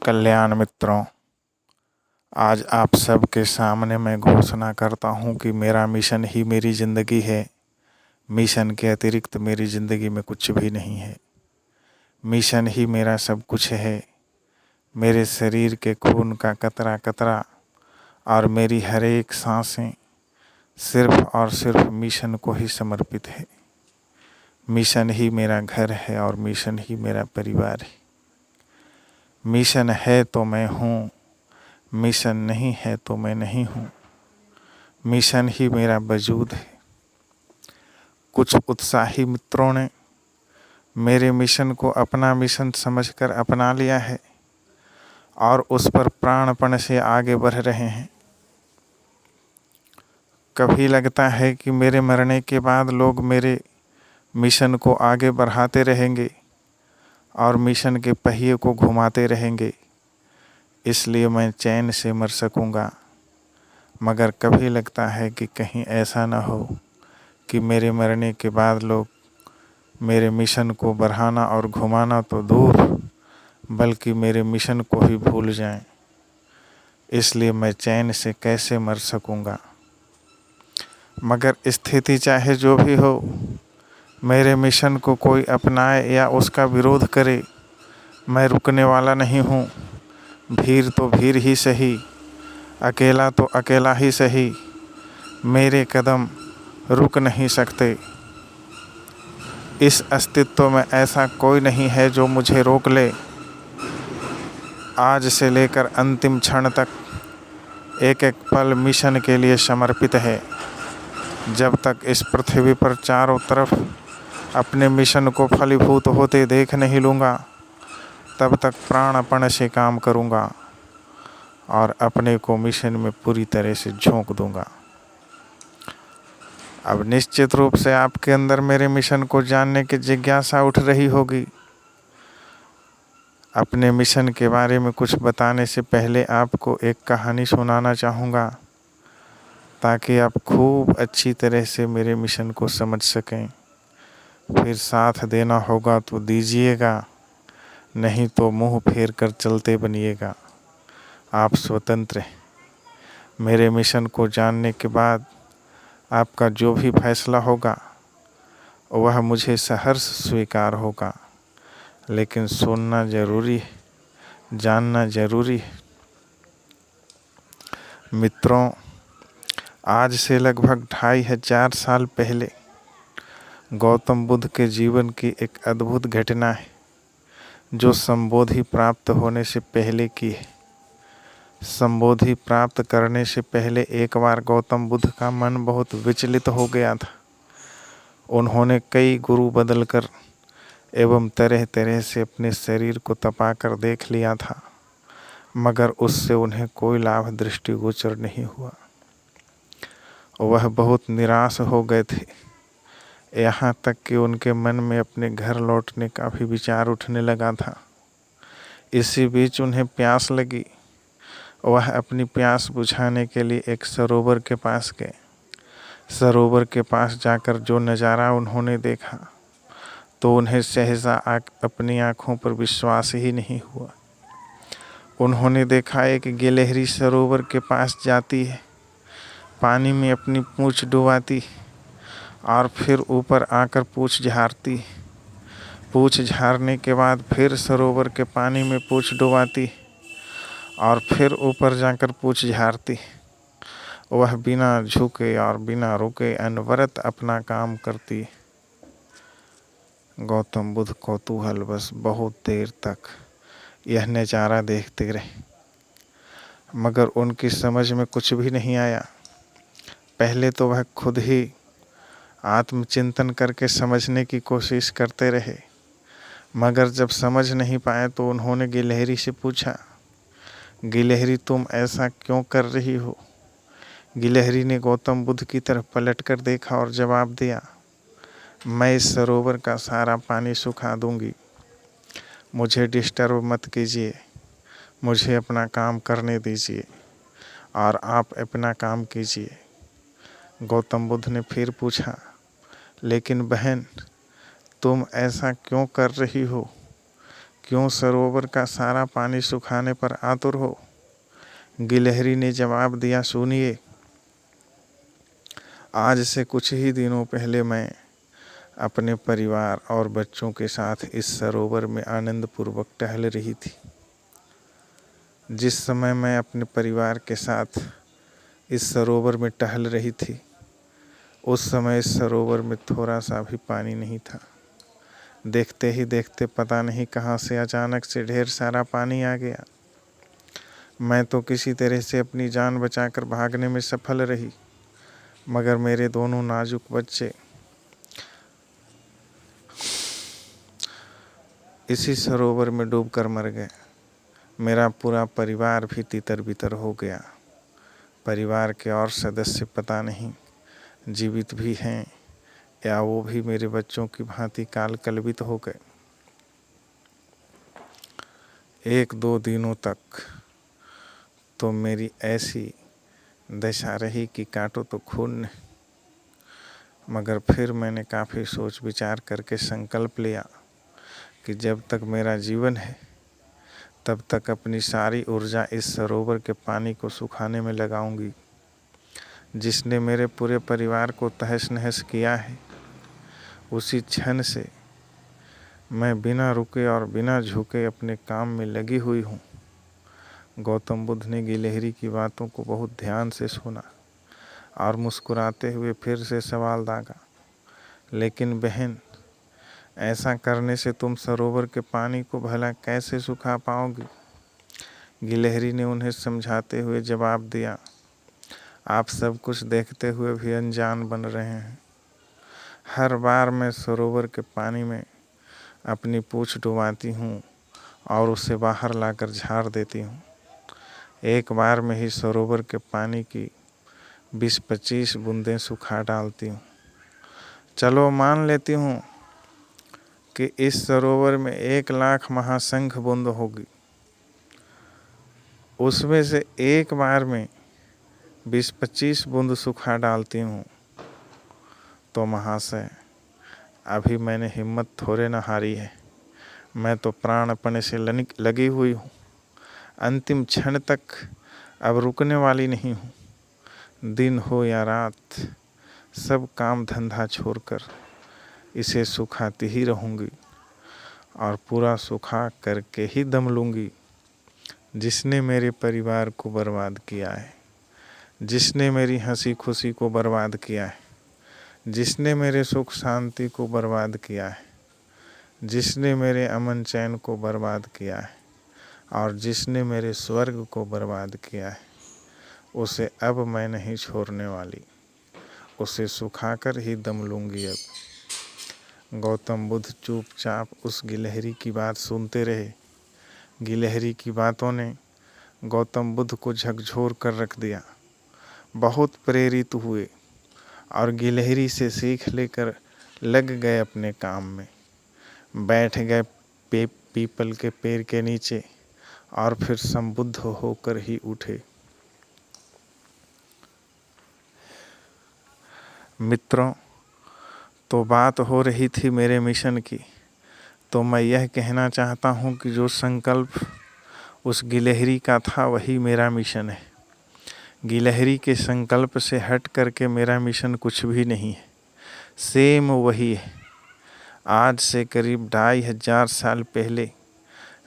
कल्याण मित्रों, आज आप सबके सामने मैं घोषणा करता हूँ कि मेरा मिशन ही मेरी ज़िंदगी है। मिशन के अतिरिक्त मेरी ज़िंदगी में कुछ भी नहीं है। मिशन ही मेरा सब कुछ है। मेरे शरीर के खून का कतरा कतरा और मेरी हर एक सांसें सिर्फ और सिर्फ मिशन को ही समर्पित है। मिशन ही मेरा घर है और मिशन ही मेरा परिवार है। मिशन है तो मैं हूँ, मिशन नहीं है तो मैं नहीं हूँ। मिशन ही मेरा वजूद है। कुछ उत्साही मित्रों ने मेरे मिशन को अपना मिशन समझकर अपना लिया है और उस पर प्राणपण से आगे बढ़ रहे हैं। कभी लगता है कि मेरे मरने के बाद लोग मेरे मिशन को आगे बढ़ाते रहेंगे और मिशन के पहिए को घुमाते रहेंगे, इसलिए मैं चैन से मर सकूँगा। मगर कभी लगता है कि कहीं ऐसा न हो कि मेरे मरने के बाद लोग मेरे मिशन को बढ़ाना और घुमाना तो दूर, बल्कि मेरे मिशन को ही भूल जाएं। इसलिए मैं चैन से कैसे मर सकूँगा। मगर स्थिति चाहे जो भी हो, मेरे मिशन को कोई अपनाए या उसका विरोध करे, मैं रुकने वाला नहीं हूँ। भीड़ तो भीड़ ही सही, अकेला तो अकेला ही सही, मेरे कदम रुक नहीं सकते। इस अस्तित्व में ऐसा कोई नहीं है जो मुझे रोक ले। आज से लेकर अंतिम क्षण तक एक एक पल मिशन के लिए समर्पित है। जब तक इस पृथ्वी पर चारों तरफ अपने मिशन को फलीभूत होते देख नहीं लूँगा, तब तक प्राणपण से काम करूँगा और अपने को मिशन में पूरी तरह से झोंक दूँगा। अब निश्चित रूप से आपके अंदर मेरे मिशन को जानने की जिज्ञासा उठ रही होगी। अपने मिशन के बारे में कुछ बताने से पहले आपको एक कहानी सुनाना चाहूँगा, ताकि आप खूब अच्छी तरह से मेरे मिशन को समझ सकें। फिर साथ देना होगा तो दीजिएगा, नहीं तो मुंह फेर कर चलते बनिएगा। आप स्वतंत्र हैं। मेरे मिशन को जानने के बाद आपका जो भी फैसला होगा वह मुझे सहर्ष स्वीकार होगा, लेकिन सुनना ज़रूरी है, जानना ज़रूरी है। मित्रों, आज से लगभग 2500 साल पहले गौतम बुद्ध के जीवन की एक अद्भुत घटना है, जो संबोधि प्राप्त होने से पहले की है। संबोधि प्राप्त करने से पहले एक बार गौतम बुद्ध का मन बहुत विचलित हो गया था। उन्होंने कई गुरु बदलकर एवं तरह तरह से अपने शरीर को तपाकर देख लिया था, मगर उससे उन्हें कोई लाभ दृष्टिगोचर नहीं हुआ। वह बहुत निराश हो गए थे, यहाँ तक कि उनके मन में अपने घर लौटने का भी विचार उठने लगा था। इसी बीच उन्हें प्यास लगी। वह अपनी प्यास बुझाने के लिए एक सरोवर के पास गए। सरोवर के पास जाकर जो नज़ारा उन्होंने देखा तो उन्हें सहसा अपनी आँखों पर विश्वास ही नहीं हुआ। उन्होंने देखा एक गिलहरी सरोवर के पास जाती है, पानी में अपनी पूँछ डुबाती और फिर ऊपर आकर पूँछ झाड़ती। पूँछ झाड़ने के बाद फिर सरोवर के पानी में पूँछ डुबाती और फिर ऊपर जाकर पूँछ झाड़ती। वह बिना झुके और बिना रुके अनवरत अपना काम करती। गौतम बुद्ध कौतूहलवश बहुत देर तक यह नज़ारा देखते रहे, मगर उनकी समझ में कुछ भी नहीं आया। पहले तो वह खुद ही आत्मचिंतन करके समझने की कोशिश करते रहे, मगर जब समझ नहीं पाए तो उन्होंने गिलहरी से पूछा, गिलहरी तुम ऐसा क्यों कर रही हो? गिलहरी ने गौतम बुद्ध की तरफ पलट कर देखा और जवाब दिया, मैं इस सरोवर का सारा पानी सुखा दूंगी, मुझे डिस्टर्ब मत कीजिए, मुझे अपना काम करने दीजिए और आप अपना काम कीजिए। गौतम बुद्ध ने फिर पूछा, लेकिन बहन तुम ऐसा क्यों कर रही हो? क्यों सरोवर का सारा पानी सुखाने पर आतुर हो? गिलहरी ने जवाब दिया, सुनिए, आज से कुछ ही दिनों पहले मैं अपने परिवार और बच्चों के साथ इस सरोवर में आनंदपूर्वक टहल रही थी। जिस समय मैं अपने परिवार के साथ इस सरोवर में टहल रही थी, उस समय इस सरोवर में थोड़ा सा भी पानी नहीं था। देखते ही देखते पता नहीं कहाँ से अचानक से ढेर सारा पानी आ गया। मैं तो किसी तरह से अपनी जान बचाकर भागने में सफल रही, मगर मेरे दोनों नाजुक बच्चे इसी सरोवर में डूबकर मर गए। मेरा पूरा परिवार भी तितर बितर हो गया। परिवार के और सदस्य पता नहीं जीवित भी हैं या वो भी मेरे बच्चों की भांति काल कलवित हो गए। 1-2 दिनों तक तो मेरी ऐसी दशा रही कि काटो तो खून नहीं। मगर फिर मैंने काफ़ी सोच विचार करके संकल्प लिया कि जब तक मेरा जीवन है तब तक अपनी सारी ऊर्जा इस सरोवर के पानी को सुखाने में लगाऊंगी। जिसने मेरे पूरे परिवार को तहस नहस किया है, उसी क्षण से मैं बिना रुके और बिना झुके अपने काम में लगी हुई हूँ। गौतम बुद्ध ने गिलहरी की बातों को बहुत ध्यान से सुना और मुस्कुराते हुए फिर से सवाल दागा, लेकिन बहन, ऐसा करने से तुम सरोवर के पानी को भला कैसे सुखा पाओगी? गिलहरी ने उन्हें समझाते हुए जवाब दिया, आप सब कुछ देखते हुए भी अनजान बन रहे हैं। हर बार मैं सरोवर के पानी में अपनी पूँछ डुबाती हूँ और उसे बाहर लाकर झाड़ देती हूँ। एक बार में ही सरोवर के पानी की 20-25 बूंदें सुखा डालती हूँ। चलो मान लेती हूँ कि इस सरोवर में 1 लाख महाशंख बूंद होगी। उसमें से एक बार में 20-25 बूंद सुखा डालती हूँ तो महाशय, अभी मैंने हिम्मत थोड़े न हारी है। मैं तो प्राणपण से लगी हुई हूँ। अंतिम क्षण तक अब रुकने वाली नहीं हूँ। दिन हो या रात, सब काम धंधा छोड़कर इसे सुखाती ही रहूँगी और पूरा सुखा करके ही दम लूँगी। जिसने मेरे परिवार को बर्बाद किया है, जिसने मेरी हंसी खुशी को बर्बाद किया है, जिसने मेरे सुख शांति को बर्बाद किया है, जिसने मेरे अमन चैन को बर्बाद किया है और जिसने मेरे स्वर्ग को बर्बाद किया है, उसे अब मैं नहीं छोड़ने वाली। उसे सुखाकर ही दम लूँगी अब। गौतम बुद्ध चुपचाप उस गिलहरी की बात सुनते रहे। गिलहरी की बातों ने गौतम बुद्ध को झकझोर कर रख दिया। बहुत प्रेरित हुए और गिलहरी से सीख लेकर लग गए अपने काम में। बैठ गए पीपल के पेड़ के नीचे और फिर संबुद्ध होकर ही उठे। मित्रों, तो बात हो रही थी मेरे मिशन की, तो मैं यह कहना चाहता हूँ कि जो संकल्प उस गिलहरी का था वही मेरा मिशन है। गिलहरी के संकल्प से हट करके मेरा मिशन कुछ भी नहीं है, सेम वही है। आज से करीब 2500 साल पहले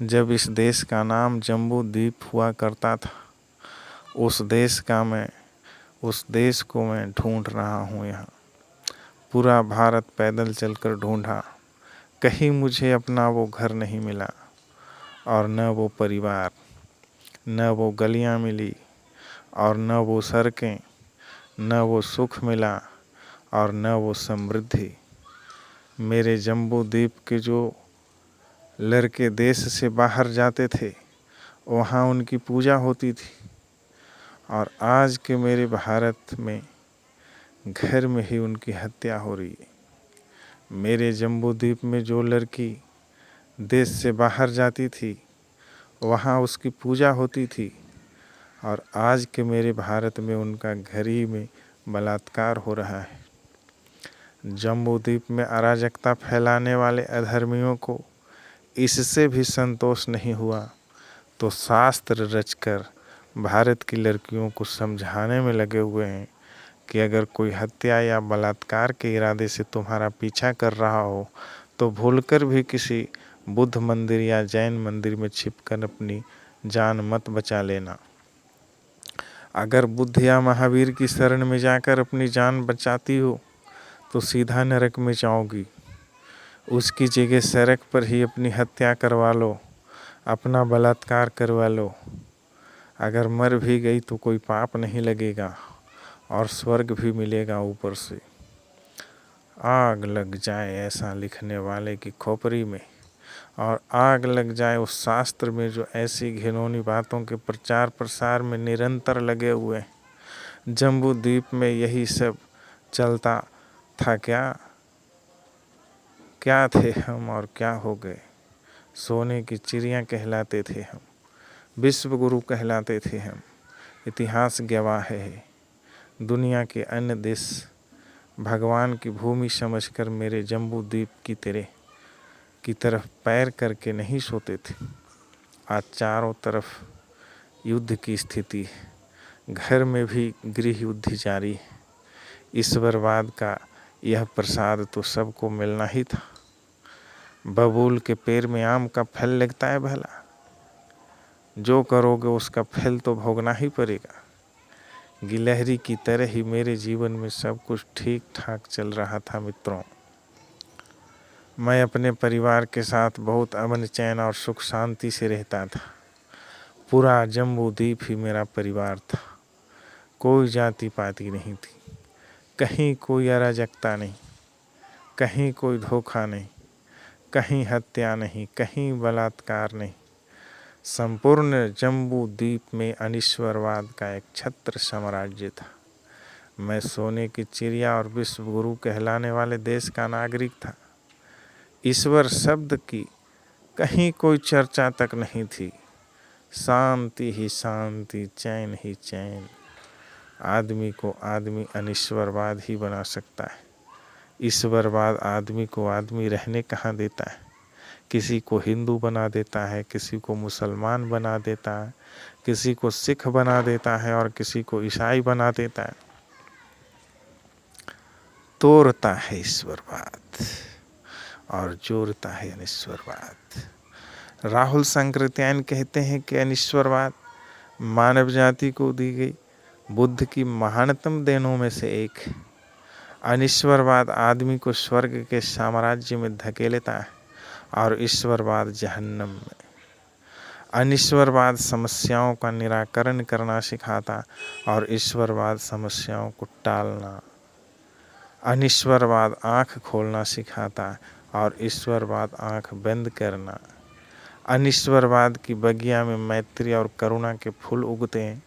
जब इस देश का नाम जम्बू द्वीप हुआ करता था, उस देश को मैं ढूंढ रहा हूँ। यहाँ पूरा भारत पैदल चलकर ढूंढा, कहीं मुझे अपना वो घर नहीं मिला और न वो परिवार, न वो गलियाँ मिली और न वो सड़कें, न वो सुख मिला और न वो समृद्धि। मेरे जम्बू द्वीप के जो लड़के देश से बाहर जाते थे, वहाँ उनकी पूजा होती थी और आज के मेरे भारत में घर में ही उनकी हत्या हो रही है। मेरे जम्बू द्वीप में जो लड़की देश से बाहर जाती थी, वहाँ उसकी पूजा होती थी और आज के मेरे भारत में उनका घर ही में बलात्कार हो रहा है। जम्बू द्वीप में अराजकता फैलाने वाले अधर्मियों को इससे भी संतोष नहीं हुआ तो शास्त्र रचकर भारत की लड़कियों को समझाने में लगे हुए हैं कि अगर कोई हत्या या बलात्कार के इरादे से तुम्हारा पीछा कर रहा हो तो भूलकर भी किसी बुद्ध मंदिर या जैन मंदिर में छिपकर अपनी जान मत बचा लेना। अगर बुद्ध या महावीर की शरण में जाकर अपनी जान बचाती हो तो सीधा नरक में जाओगी। उसकी जगह सड़क पर ही अपनी हत्या करवा लो, अपना बलात्कार करवा लो। अगर मर भी गई तो कोई पाप नहीं लगेगा और स्वर्ग भी मिलेगा ऊपर से। आग लग जाए ऐसा लिखने वाले की खोपड़ी में, और आग लग जाए उस शास्त्र में जो ऐसी घिनौनी बातों के प्रचार प्रसार में निरंतर लगे हुए हैं। जम्बू द्वीप में यही सब चलता था क्या थे हम और क्या हो गए। सोने की चिड़िया कहलाते थे हम, विश्व गुरु कहलाते थे हम। इतिहास गवाह है, दुनिया के अन्य देश भगवान की भूमि समझकर मेरे जम्बू द्वीप की तरफ पैर करके नहीं सोते थे। आज चारों तरफ युद्ध की स्थिति है, घर में भी गृह युद्ध जारी है। ईश्वरवाद का यह प्रसाद तो सबको मिलना ही था। बबूल के पेड़ में आम का फल लगता है भला? जो करोगे उसका फल तो भोगना ही पड़ेगा। गिलहरी की तरह ही मेरे जीवन में सब कुछ ठीक ठाक चल रहा था मित्रों। मैं अपने परिवार के साथ बहुत अमन चैन और सुख शांति से रहता था। पूरा जम्बू द्वीप ही मेरा परिवार था। कोई जाति पाति नहीं थी, कहीं कोई अराजकता नहीं, कहीं कोई धोखा नहीं, कहीं हत्या नहीं, कहीं बलात्कार नहीं। संपूर्ण जम्बू द्वीप में अनिश्वरवाद का एक छत्र साम्राज्य था। मैं सोने की चिड़िया और विश्व गुरु कहलाने वाले देश का नागरिक था। ईश्वर शब्द की कहीं कोई चर्चा तक नहीं थी। शांति ही शांति, चैन ही चैन। आदमी को आदमी अनिश्वरवाद ही बना सकता है। ईश्वरवाद आदमी को आदमी रहने कहाँ देता है। किसी को हिंदू बना देता है, किसी को मुसलमान बना देता है, किसी को सिख बना देता है और किसी को ईसाई बना देता है। तोड़ता है ईश्वरवाद और जोड़ता है अनिश्वरवाद। राहुल संकृत्यायन कहते हैं कि अनिश्वरवाद मानव जाति को दी गई बुद्ध की महानतम देनों में से एक है। अनिश्वरवाद आदमी को स्वर्ग के साम्राज्य में धकेलता है और ईश्वरवाद जहन्नम में। अनिश्वरवाद समस्याओं का निराकरण करना सिखाता और ईश्वरवाद समस्याओं को टालना। अनिश्वरवाद आँख खोलना सिखाता और ईश्वरवाद आँख बंद करना। अनिश्वरवाद की बगिया में मैत्री और करुणा के फूल उगते हैं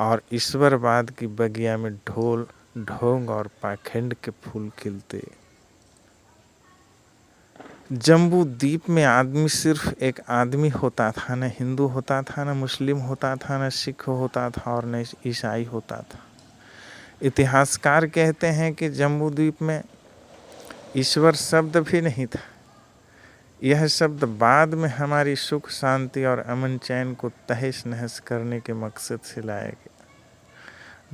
और ईश्वरवाद की बगिया में ढोल ढोंग और पाखंड के फूल खिलते। जम्बू द्वीप में आदमी सिर्फ एक आदमी होता था, न हिंदू होता था, न मुस्लिम होता था, न सिख होता था और न ईसाई होता था। इतिहासकार कहते हैं कि जम्बू द्वीप में ईश्वर शब्द भी नहीं था। यह शब्द बाद में हमारी सुख शांति और अमन चैन को तहस नहस करने के मकसद से लाया गया।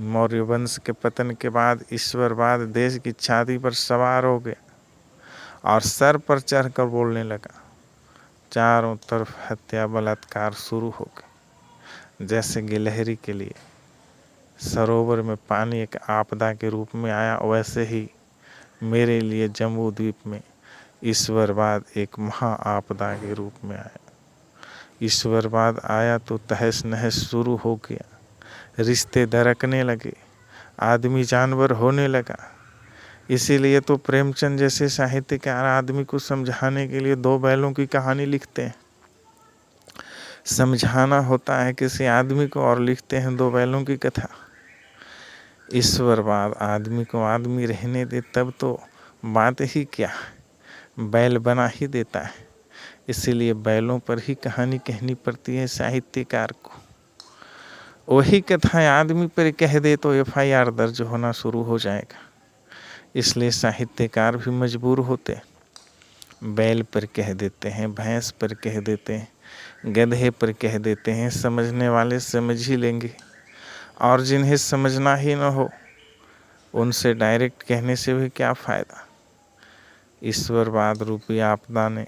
मौर्य वंश के पतन के बाद ईश्वरवाद देश की छाती पर सवार हो गया और सर पर चढ़कर बोलने लगा। चारों तरफ हत्या बलात्कार शुरू हो गए। जैसे गिलहरी के लिए सरोवर में पानी एक आपदा के रूप में आया, वैसे ही मेरे लिए जम्बू द्वीप में ईश्वरवाद एक महा आपदा के रूप में आया। ईश्वरवाद आया तो तहस नहस शुरू हो गया। रिश्ते दरकने लगे, आदमी जानवर होने लगा। इसीलिए तो प्रेमचंद जैसे साहित्यकार आदमी को समझाने के लिए दो बैलों की कहानी लिखते हैं। समझाना होता है किसी आदमी को और लिखते हैं दो बैलों की कथा। ईश्वरवाद आदमी को आदमी रहने दे तब तो बात ही क्या, बैल बना ही देता है। इसीलिए बैलों पर ही कहानी कहनी पड़ती है साहित्यकार को। वही कथाएं आदमी पर कह दे तो FIR दर्ज होना शुरू हो जाएगा। इसलिए साहित्यकार भी मजबूर होते। बैल पर कह देते हैं, भैंस पर कह देते हैं, गधे पर कह देते हैं। समझने वाले समझ ही लेंगे, और जिन्हें समझना ही न हो उनसे डायरेक्ट कहने से भी क्या फ़ायदा। ईश्वरवाद रूपी आपदा ने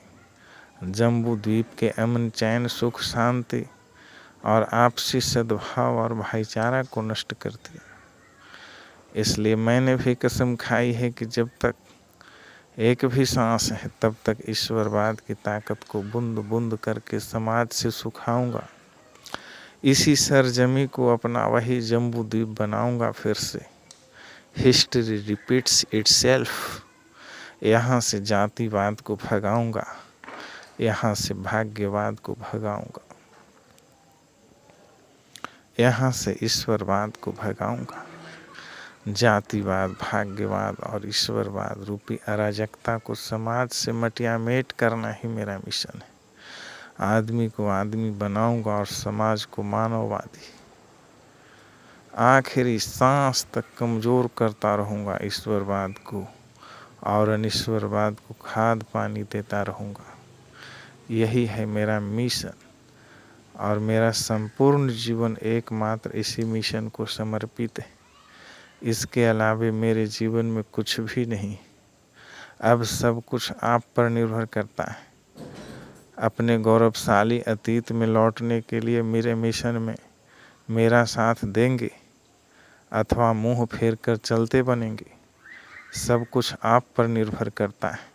जम्बू द्वीप के अमन, चैन, सुख, शांति और आपसी सद्भाव और भाईचारा को नष्ट कर दिया। इसलिए मैंने भी कसम खाई है कि जब तक एक भी सांस है तब तक ईश्वरवाद की ताकत को बूंद बूंद करके समाज से सुखाऊंगा। इसी सरजमी को अपना वही जम्बू द्वीप बनाऊंगा फिर से। History repeats itself. यहाँ से जातिवाद को भगाऊंगा, यहाँ से भाग्यवाद को भगाऊंगा, यहाँ से ईश्वरवाद को भगाऊंगा। जातिवाद, भाग्यवाद और ईश्वरवाद रूपी अराजकता को समाज से मटियामेट करना ही मेरा मिशन है। आदमी को आदमी बनाऊंगा और समाज को मानववादी। आखिरी सांस तक कमज़ोर करता रहूँगा ईश्वरवाद को, और अनिश्वरवाद को खाद पानी देता रहूँगा। यही है मेरा मिशन, और मेरा संपूर्ण जीवन एकमात्र इसी मिशन को समर्पित है। इसके अलावे मेरे जीवन में कुछ भी नहीं। अब सब कुछ आप पर निर्भर करता है। अपने गौरवशाली अतीत में लौटने के लिए मेरे मिशन में मेरा साथ देंगे अथवा मुंह फेर कर चलते बनेंगे, सब कुछ आप पर निर्भर करता है।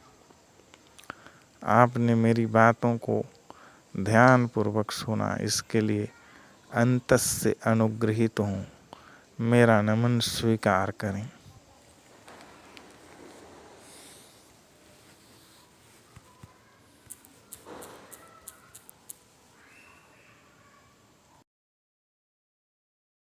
आपने मेरी बातों को ध्यानपूर्वक सुना, इसके लिए अंतस से अनुग्रहित हूँ। मेरा नमन स्वीकार करें।